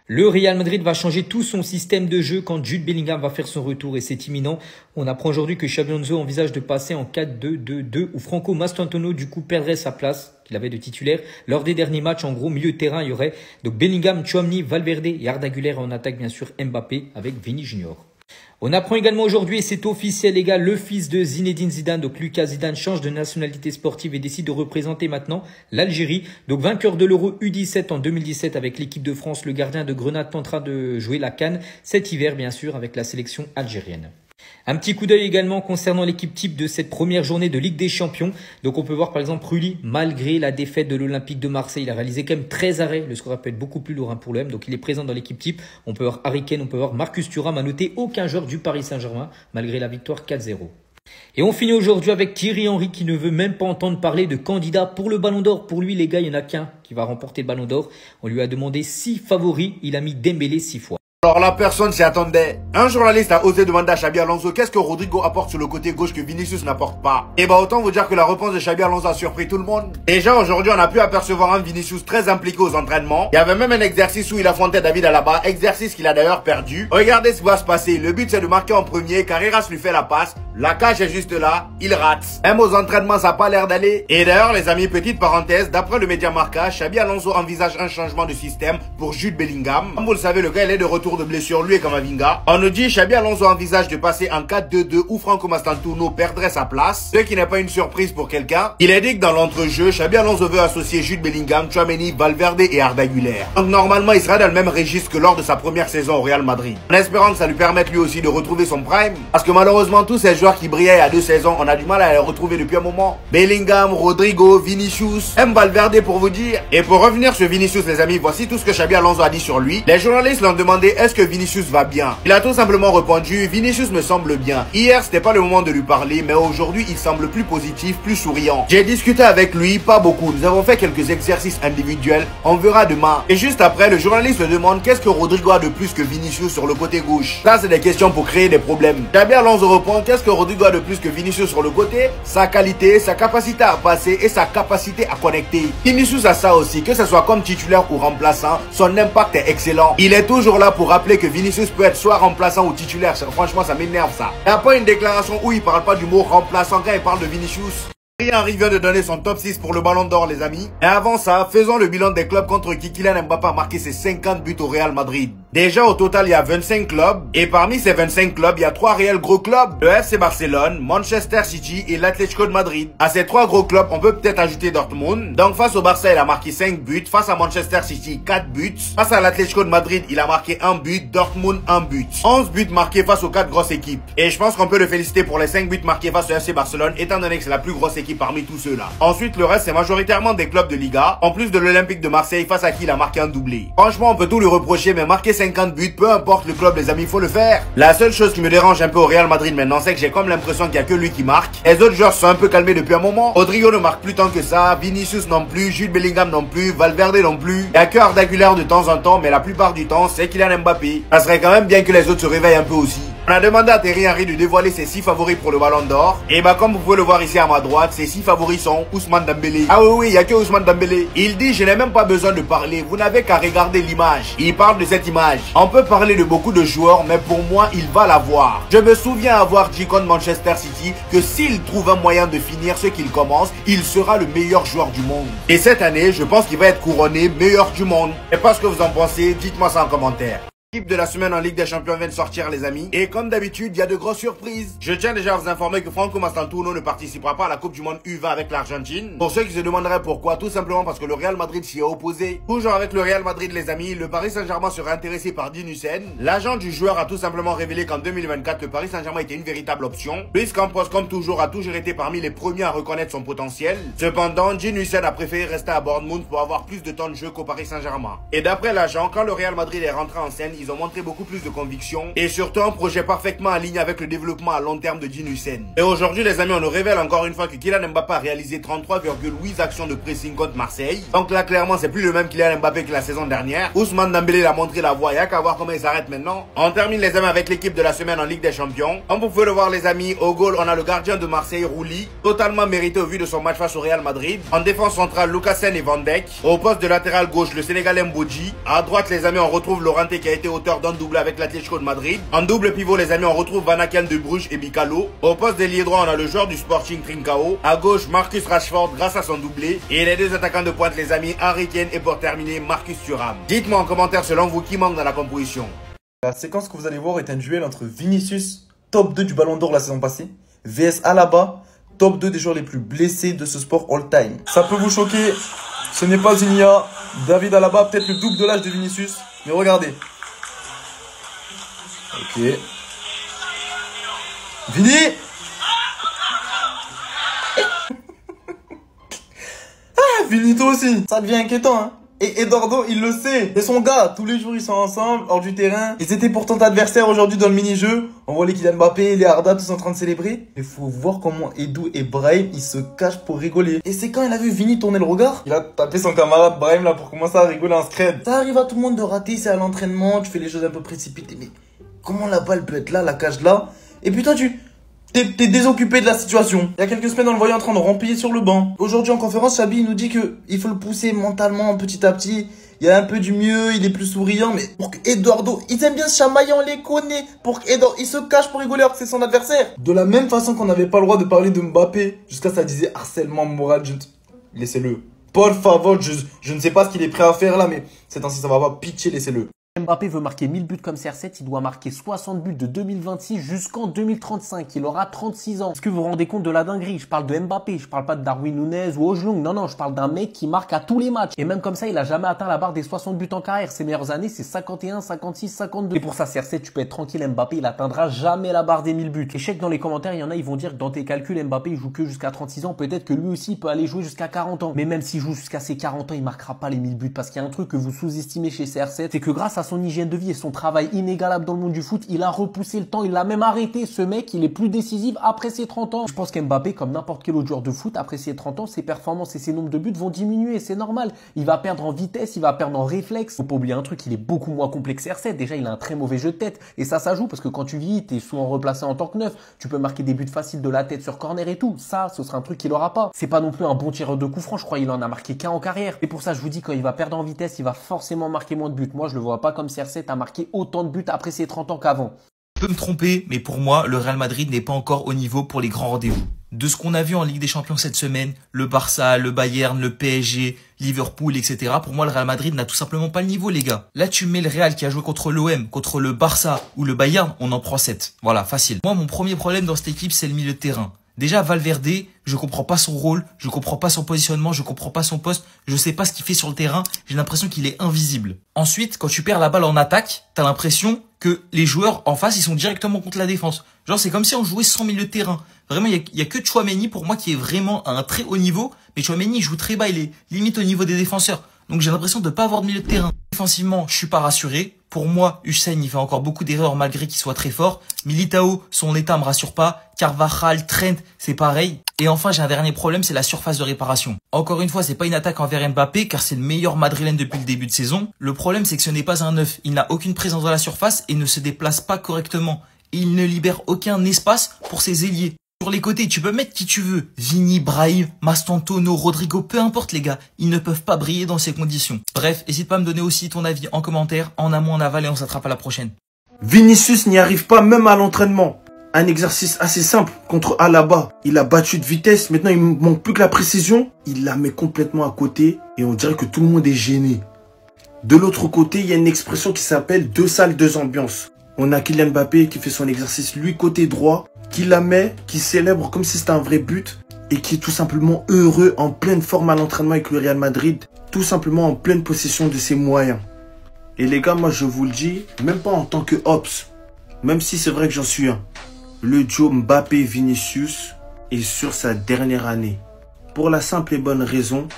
Le Real Madrid va changer tout son système de jeu quand Jude Bellingham va faire son retour et c'est imminent. On apprend aujourd'hui que Xabi Alonso envisage de passer en 4-2-2-2 où Franco Mastantuono du coup perdrait sa place qu'il avait de titulaire lors des derniers matchs. En gros, milieu de terrain, il y aurait donc Bellingham, Tchouaméni, Valverde et Arda Güler en attaque bien sûr Mbappé avec Vini Junior. On apprend également aujourd'hui, et c'est officiel les gars, le fils de Zinedine Zidane, donc Lucas Zidane, change de nationalité sportive et décide de représenter maintenant l'Algérie. Donc vainqueur de l'Euro U17 en 2017 avec l'équipe de France, le gardien de Grenade tentera de jouer la CAN cet hiver bien sûr avec la sélection algérienne. Un petit coup d'œil également concernant l'équipe type de cette première journée de Ligue des Champions. Donc on peut voir par exemple Rulli, malgré la défaite de l'Olympique de Marseille, il a réalisé quand même 13 arrêts. Le score peut être beaucoup plus lourd pour l'OM, donc il est présent dans l'équipe type. On peut voir Harry Kane, on peut voir Marcus Thuram, à noter aucun joueur du Paris Saint-Germain, malgré la victoire 4-0. Et on finit aujourd'hui avec Thierry Henry qui ne veut même pas entendre parler de candidat pour le Ballon d'Or. Pour lui les gars, il n'y en a qu'un qui va remporter le Ballon d'Or. On lui a demandé 6 favoris, il a mis Dembélé 6 fois. Alors la personne s'y attendait. Un journaliste a osé demander à Xabi Alonso qu'est-ce que Rodrigo apporte sur le côté gauche que Vinicius n'apporte pas. Et bah autant vous dire que la réponse de Xabi Alonso a surpris tout le monde. Déjà aujourd'hui on a pu apercevoir un Vinicius très impliqué aux entraînements. Il y avait même un exercice où il affrontait David Alaba, exercice qu'il a d'ailleurs perdu. Regardez ce qui va se passer. Le but c'est de marquer en premier, Carreras lui fait la passe. La cage est juste là, il rate. Même aux entraînements ça n'a pas l'air d'aller. Et d'ailleurs les amis, petite parenthèse, d'après le média Marca, Xabi Alonso envisage un changement de système pour Jude Bellingham. Comme vous le savez, le gars il est de retour de blessure, lui et Kamavinga. On nous dit Xabi Alonso envisage de passer en 4-2-2 où Franco Mastantuono perdrait sa place, ce qui n'est pas une surprise pour quelqu'un. Il est dit que dans l'entrejeu, Xabi Alonso veut associer Jude Bellingham, Tchouaméni, Valverde et Arda Güler. Donc normalement il sera dans le même registre que lors de sa première saison au Real Madrid. En espérant que ça lui permette lui aussi de retrouver son prime, parce que malheureusement tous ces joueurs qui brillaient il y a 2 saisons, on a du mal à les retrouver depuis un moment. Bellingham, Rodrigo, Vinicius, même Valverde pour vous dire. Et pour revenir sur Vinicius les amis, voici tout ce que Xabi Alonso a dit sur lui. Les journalistes l'ont demandé est-ce que Vinicius va bien. Il a tout simplement répondu Vinicius me semble bien. Hier c'était pas le moment de lui parler, mais aujourd'hui il semble plus positif, plus souriant. J'ai discuté avec lui, pas beaucoup. Nous avons fait quelques exercices individuels, on verra demain. Et juste après, le journaliste se demande qu'est-ce que Rodrigo a de plus que Vinicius sur le côté gauche. Ça c'est des questions pour créer des problèmes. Xabi Alonso répond qu'est-ce que Rodrigo a de plus que Vinicius sur le côté? Sa qualité, sa capacité à passer et sa capacité à connecter. Vinicius a ça aussi, que ce soit comme titulaire ou remplaçant, son impact est excellent. Il est toujours là pour rappeler que Vinicius peut être soit remplaçant ou titulaire. Franchement ça m'énerve ça. Il n'y a pas une déclaration où il parle pas du mot remplaçant quand il parle de Vinicius. Henry vient de donner son top 6 pour le Ballon d'Or les amis. Et avant ça, faisons le bilan des clubs contre qui Kylian Mbappé a marqué ses 50 buts au Real Madrid. Déjà au total il y a 25 clubs. Et parmi ces 25 clubs, il y a 3 réels gros clubs. Le FC Barcelone, Manchester City et l'Atlético de Madrid. À ces 3 gros clubs, on peut peut-être ajouter Dortmund. Donc face au Barça, il a marqué 5 buts. Face à Manchester City, 4 buts. Face à l'Atlético de Madrid, il a marqué 1 but. Dortmund, 1 but. 11 buts marqués face aux 4 grosses équipes. Et je pense qu'on peut le féliciter pour les 5 buts marqués face au FC Barcelone, étant donné que c'est la plus grosse équipe parmi tous ceux-là. Ensuite, le reste, c'est majoritairement des clubs de Liga, en plus de l'Olympique de Marseille, face à qui il a marqué un doublé. Franchement, on peut tout lui reprocher, mais marquer 50 buts, peu importe le club, les amis, il faut le faire. La seule chose qui me dérange un peu au Real Madrid maintenant, c'est que j'ai comme l'impression qu'il n'y a que lui qui marque. Les autres joueurs sont un peu calmés depuis un moment. Rodrigo ne marque plus tant que ça, Vinicius non plus, Jude Bellingham non plus, Valverde non plus. Il n'y a que Arda Güler de temps en temps, mais la plupart du temps, c'est Kylian Mbappé. Ça serait quand même bien que les autres se réveillent un peu aussi. On a demandé à Thierry Henry de dévoiler ses 6 favoris pour le Ballon d'Or. Et bah comme vous pouvez le voir ici à ma droite, ces 6 favoris sont Ousmane Dembélé. Ah oui, il n'y a que Ousmane Dembélé. Il dit je n'ai même pas besoin de parler, vous n'avez qu'à regarder l'image. Il parle de cette image. On peut parler de beaucoup de joueurs, mais pour moi, il va l'avoir. Je me souviens avoir dit contre Manchester City que s'il trouve un moyen de finir ce qu'il commence, il sera le meilleur joueur du monde. Et cette année, je pense qu'il va être couronné meilleur du monde. Et pas ce que vous en pensez, dites-moi ça en commentaire. L'équipe de la semaine en Ligue des Champions vient de sortir les amis. Et comme d'habitude, il y a de grosses surprises. Je tiens déjà à vous informer que Franco Mastantuono ne participera pas à la Coupe du Monde U20 avec l'Argentine. Pour ceux qui se demanderaient pourquoi, tout simplement parce que le Real Madrid s'y est opposé. Toujours avec le Real Madrid les amis, le Paris Saint-Germain serait intéressé par Dean Huijsen. L'agent du joueur a tout simplement révélé qu'en 2024, le Paris Saint-Germain était une véritable option. Luis Campos, comme toujours, a toujours été parmi les premiers à reconnaître son potentiel. Cependant, Dean Huijsen a préféré rester à Dortmund pour avoir plus de temps de jeu qu'au Paris Saint-Germain. Et d'après l'agent, quand le Real Madrid est rentré en scène, ils ont montré beaucoup plus de conviction et surtout un projet parfaitement aligné avec le développement à long terme de Dean Huijsen. Et aujourd'hui les amis, on nous révèle encore une fois que Kylian Mbappé a réalisé 33,8 actions de pressing contre Marseille. Donc là clairement c'est plus le même Kylian Mbappé que la saison dernière. Ousmane Dembélé a montré la voie, il n'y a qu'à voir comment il s'arrête maintenant. On termine les amis avec l'équipe de la semaine en Ligue des Champions. Comme vous pouvez le voir les amis, au goal on a le gardien de Marseille, Rouli, totalement mérité au vu de son match face au Real Madrid. En défense centrale, Lukasen et Van Dijk. Au poste de latéral gauche, le Sénégalais Mbodji. À droite les amis, on retrouve Llorente qui a été auteur d'un doublé avec l'Atlético de Madrid. En double pivot les amis, on retrouve Van Aken de Bruges et Bicalo. Au poste d'ailier droit, on a le joueur du Sporting Trincao. À gauche, Marcus Rashford grâce à son doublé. Et les deux attaquants de pointe les amis, Harry Kane et pour terminer, Marcus Thuram. Dites-moi en commentaire selon vous qui manque dans la composition. La séquence que vous allez voir est un duel entre Vinicius, top 2 du Ballon d'Or la saison passée, vs Alaba, top 2 des joueurs les plus blessés de ce sport all-time. Ça peut vous choquer, ce n'est pas une IA. David Alaba, peut-être le double de l'âge de Vinicius, mais regardez. Ok. Vini. Ah, Vini toi aussi. Ça devient inquiétant, hein. Et Eduardo, il le sait. C'est son gars. Tous les jours, ils sont ensemble, hors du terrain. Ils étaient pourtant adversaires aujourd'hui dans le mini-jeu. On voit les Kylian Mbappé, les Arda, tous en train de célébrer. Il faut voir comment Edu et Brahim, ils se cachent pour rigoler. Et c'est quand il a vu Vini tourner le regard, il a tapé son camarade Brahim là pour commencer à rigoler en scred. Ça arrive à tout le monde de rater, c'est à l'entraînement, tu fais les choses un peu précipitées. Mais comment la balle peut être là, la cage là? Et puis toi, T'es désoccupé de la situation. Il y a quelques semaines, on le voyait en train de remplir sur le banc. Aujourd'hui, en conférence, Xabi nous dit que il faut le pousser mentalement petit à petit. Il y a un peu du mieux, il est plus souriant. Mais pour que Eduardo, ils aiment bien se chamailler, on les connaît. Pour qu'Eduardo, il se cache pour rigoler alors que c'est son adversaire. De la même façon qu'on n'avait pas le droit de parler de Mbappé, jusqu'à ça disait harcèlement moral. Laissez-le. Por favor, je ne sais pas ce qu'il est prêt à faire là, mais c'est ainsi, ça va pas pitcher, laissez-le. Mbappé veut marquer 1000 buts comme CR7, il doit marquer 60 buts de 2026 jusqu'en 2035. Il aura 36 ans. Est-ce que vous vous rendez compte de la dinguerie? Je parle de Mbappé, je parle pas de Darwin Nunez ou Ojlund. Non, je parle d'un mec qui marque à tous les matchs. Et même comme ça, il a jamais atteint la barre des 60 buts en carrière. Ses meilleures années, c'est 51, 56, 52. Et pour ça, CR7, tu peux être tranquille, Mbappé, il atteindra jamais la barre des 1000 buts. Et je sais que dans les commentaires, il y en a, ils vont dire que dans tes calculs, Mbappé, il joue que jusqu'à 36 ans. Peut-être que lui aussi, il peut aller jouer jusqu'à 40 ans. Mais même s'il joue jusqu'à ses 40 ans, il marquera pas les 1000 buts. Parce qu'il y a un truc que vous sous-estimez chez CR7, c'est que grâce à son hygiène de vie et son travail inégalable dans le monde du foot, il a repoussé le temps, il l'a même arrêté. Ce mec, il est plus décisif après ses 30 ans. Je pense qu'Mbappé, comme n'importe quel autre joueur de foot, après ses 30 ans, ses performances et ses nombres de buts vont diminuer, c'est normal. Il va perdre en vitesse, il va perdre en réflexe. Faut pas oublier un truc, il est beaucoup moins complexe R7. Déjà, il a un très mauvais jeu de tête. Et ça joue parce que quand tu vieillis, t'es souvent replacé en tant que neuf. Tu peux marquer des buts faciles de la tête sur corner et tout. Ça, ce sera un truc qu'il aura pas. C'est pas non plus un bon tireur de coup franc. Je crois qu'il en a marqué qu'un en carrière. Et pour ça, je vous dis, quand il va perdre en vitesse, il va forcément marquer moins de buts. Moi, je le vois pas comme CR7 a marqué autant de buts après ses 30 ans qu'avant. Je peux me tromper, mais pour moi, le Real Madrid n'est pas encore au niveau pour les grands rendez-vous. De ce qu'on a vu en Ligue des Champions cette semaine, le Barça, le Bayern, le PSG, Liverpool, etc. Pour moi, le Real Madrid n'a tout simplement pas le niveau, les gars. Là, tu mets le Real qui a joué contre l'OM, contre le Barça ou le Bayern, on en prend 7. Voilà, facile. Moi, mon premier problème dans cette équipe, c'est le milieu de terrain. Déjà, Valverde, je comprends pas son rôle, je comprends pas son positionnement, je comprends pas son poste, je sais pas ce qu'il fait sur le terrain, j'ai l'impression qu'il est invisible. Ensuite, quand tu perds la balle en attaque, t'as l'impression que les joueurs en face, ils sont directement contre la défense. Genre, c'est comme si on jouait sans milieu de terrain. Vraiment, il y a que Tchouaméni pour moi qui est vraiment à un très haut niveau, mais Tchouaméni, il joue très bas, il est limite au niveau des défenseurs. Donc j'ai l'impression de pas avoir de milieu de terrain. Défensivement, je suis pas rassuré. Pour moi, Huijsen, il fait encore beaucoup d'erreurs malgré qu'il soit très fort. Militao, son état me rassure pas. Carvajal, Trent, c'est pareil. Et enfin, j'ai un dernier problème, c'est la surface de réparation. Encore une fois, c'est pas une attaque envers Mbappé, car c'est le meilleur madrilène depuis le début de saison. Le problème, c'est que ce n'est pas un neuf. Il n'a aucune présence dans la surface et ne se déplace pas correctement. Et il ne libère aucun espace pour ses ailiers. Sur les côtés, tu peux mettre qui tu veux. Vini, Brahim, Mastantuono, Rodrigo, peu importe les gars. Ils ne peuvent pas briller dans ces conditions. Bref, n'hésite pas à me donner aussi ton avis en commentaire, en amont, en aval et on s'attrape à la prochaine. Vinicius n'y arrive pas même à l'entraînement. Un exercice assez simple contre Alaba. Il a battu de vitesse, maintenant il ne manque plus que la précision. Il la met complètement à côté et on dirait que tout le monde est gêné. De l'autre côté, il y a une expression qui s'appelle deux salles, deux ambiances. On a Kylian Mbappé qui fait son exercice lui côté droit, qui la met, qui célèbre comme si c'était un vrai but et qui est tout simplement heureux, en pleine forme à l'entraînement avec le Real Madrid, tout simplement en pleine possession de ses moyens. Et les gars, moi je vous le dis, même pas en tant que Ops, même si c'est vrai que j'en suis un, le duo Mbappé-Vinicius est sur sa dernière année. Pour la simple et bonne raison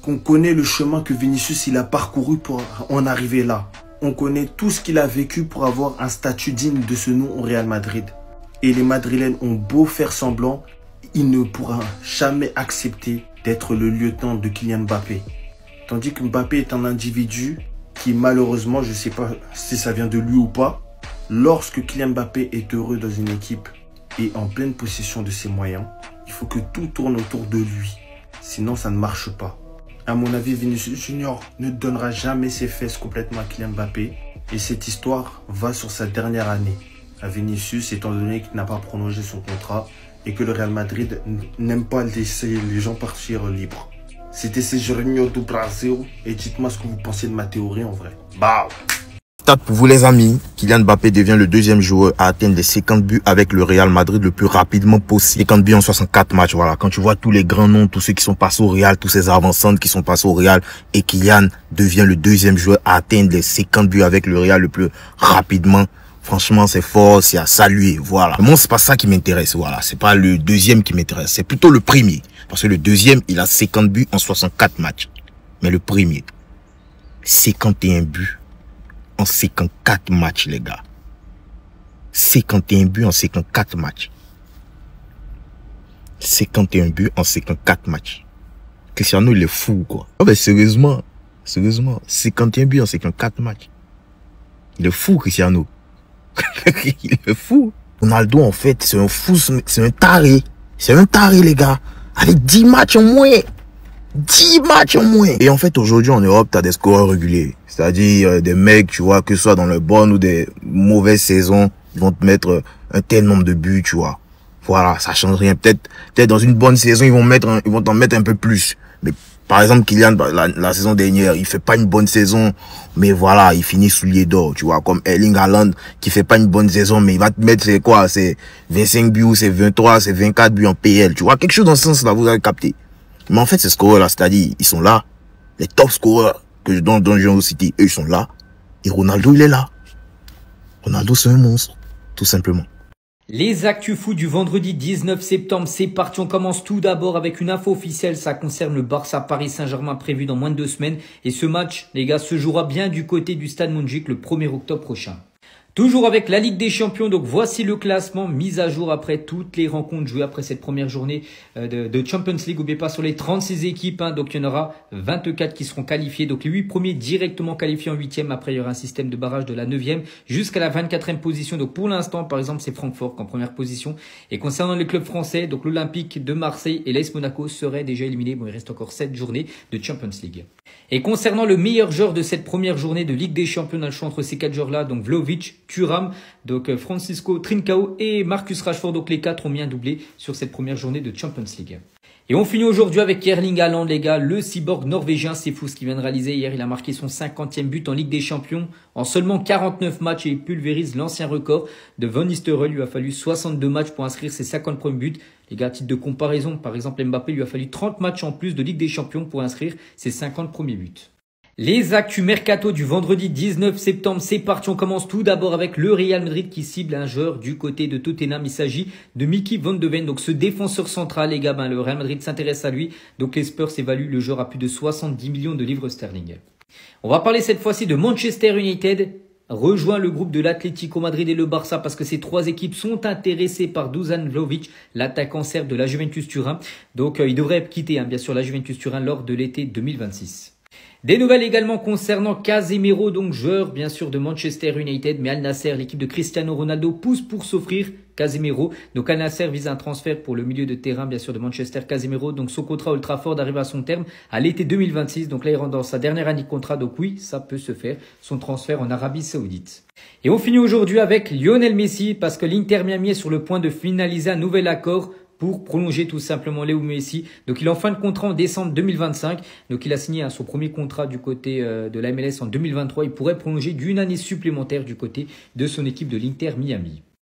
qu'on connaît le chemin que Vinicius il a parcouru pour en arriver là. On connaît tout ce qu'il a vécu pour avoir un statut digne de ce nom au Real Madrid. Et les Madrilènes ont beau faire semblant, il ne pourra jamais accepter d'être le lieutenant de Kylian Mbappé. Tandis que Mbappé est un individu qui malheureusement, je ne sais pas si ça vient de lui ou pas, lorsque Kylian Mbappé est heureux dans une équipe et en pleine possession de ses moyens, il faut que tout tourne autour de lui. Sinon, ça ne marche pas. À mon avis, Vinicius Junior ne donnera jamais ses fesses complètement à Kylian Mbappé. Et cette histoire va sur sa dernière année à Vinicius, étant donné qu'il n'a pas prolongé son contrat et que le Real Madrid n'aime pas laisser les gens partir libres. C'était Serginho do Brasil et dites-moi ce que vous pensez de ma théorie en vrai. Bah. Stade pour vous les amis, Kylian Mbappé devient le deuxième joueur à atteindre les 50 buts avec le Real Madrid le plus rapidement possible. 50 buts en 64 matchs, voilà. Quand tu vois tous les grands noms, tous ceux qui sont passés au Real, tous ces avant-centres qui sont passés au Real, et Kylian devient le deuxième joueur à atteindre les 50 buts avec le Real le plus rapidement. Franchement, c'est fort, c'est à saluer, voilà. Moi, c'est pas ça qui m'intéresse, voilà. C'est pas le deuxième qui m'intéresse, c'est plutôt le premier. Parce que le deuxième, il a 50 buts en 64 matchs. Mais le premier, 51 buts en 54 matchs, les gars. 51 buts en 54 matchs. 51 buts en 54 matchs. Cristiano, il est fou, quoi. Oh, mais sérieusement, 51 buts en 54 matchs. Il est fou, Cristiano. Il est fou. Ronaldo, en fait, c'est un fou, c'est un taré. C'est un taré, les gars. Avec 10 matchs en moins. 10 matchs en moins. Et en fait, aujourd'hui, en Europe, t'as des scoreurs réguliers. C'est-à-dire, des mecs, tu vois, que ce soit dans les bonnes ou des mauvaises saisons, ils vont te mettre un tel nombre de buts, tu vois. Voilà, ça change rien. Peut-être dans une bonne saison, ils vont t'en mettre un peu plus. Mais, par exemple, Kylian, la saison dernière, il fait pas une bonne saison, mais voilà, il finit soulier d'or, tu vois, comme Erling Haaland, qui fait pas une bonne saison, mais il va te mettre, c'est quoi, c'est 25 buts, c'est 23, c'est 24 buts en PL, tu vois, quelque chose dans ce sens-là, vous avez capté. Mais en fait, ces scoreurs-là, c'est-à-dire, ils sont là, les top scoreurs que dans John City, eux, ils sont là, et Ronaldo, il est là. Ronaldo, c'est un monstre, tout simplement. Les actus fous du vendredi 19 septembre, c'est parti. On commence tout d'abord avec une info officielle. Ça concerne le Barça Paris Saint-Germain prévu dans moins de 2 semaines. Et ce match, les gars, se jouera bien du côté du Stade Montjuïc le 1er octobre prochain. Toujours avec la Ligue des Champions, donc voici le classement mis à jour après toutes les rencontres jouées après cette première journée de Champions League. N'oubliez pas sur les 36 équipes, donc il y en aura 24 qui seront qualifiés. Donc les 8 premiers directement qualifiés en 8e. Après il y aura un système de barrage de la 9e jusqu'à la 24e position. Donc pour l'instant, par exemple, c'est Francfort en première position. Et concernant les clubs français, donc l'Olympique de Marseille et l'AS Monaco seraient déjà éliminés. Bon, il reste encore 7 journées de Champions League. Et concernant le meilleur joueur de cette première journée de Ligue des Champions, on a le choix entre ces 4 joueurs-là, donc Vlahovic, Thuram, donc Francisco Trincao et Marcus Rashford. Donc les 4 ont mis un doublé sur cette première journée de Champions League. Et on finit aujourd'hui avec Erling Haaland, les gars, le cyborg norvégien. C'est fou ce qu'il vient de réaliser hier. Il a marqué son 50e but en Ligue des Champions en seulement 49 matchs et il pulvérise l'ancien record de Van Nistelrooy. Il lui a fallu 62 matchs pour inscrire ses 50 premiers buts. Les gars, à titre de comparaison, par exemple, Mbappé lui a fallu 30 matchs en plus de Ligue des Champions pour inscrire ses 50 premiers buts. Les actus mercato du vendredi 19 septembre, c'est parti. On commence tout d'abord avec le Real Madrid qui cible un joueur du côté de Tottenham. Il s'agit de Mickey Van de Ven, donc ce défenseur central, les gars. Le Real Madrid s'intéresse à lui. Donc les Spurs évaluent le joueur à plus de 70 millions de livres sterling. On va parler cette fois-ci de Manchester United. Rejoint le groupe de l'Atlético Madrid et le Barça parce que ces 3 équipes sont intéressées par Dusan Vlahovic, l'attaquant serbe de la Juventus Turin. Donc il devrait quitter bien sûr la Juventus Turin lors de l'été 2026. Des nouvelles également concernant Casemiro, donc joueur bien sûr de Manchester United, mais Al Nassr, l'équipe de Cristiano Ronaldo, pousse pour s'offrir Casemiro. Donc Al Nassr vise un transfert pour le milieu de terrain bien sûr de Manchester, Casemiro. Donc son contrat Old Trafford arrive à son terme à l'été 2026. Donc là il rentre dans sa dernière année de contrat. Donc oui, ça peut se faire, son transfert en Arabie Saoudite. Et on finit aujourd'hui avec Lionel Messi parce que l'Inter Miami est sur le point de finaliser un nouvel accord pour prolonger tout simplement Léo Messi. Donc il est en fin de contrat en décembre 2025. Donc il a signé son premier contrat du côté de la MLS en 2023. Il pourrait prolonger d'1 année supplémentaire du côté de son équipe de l'Inter Miami.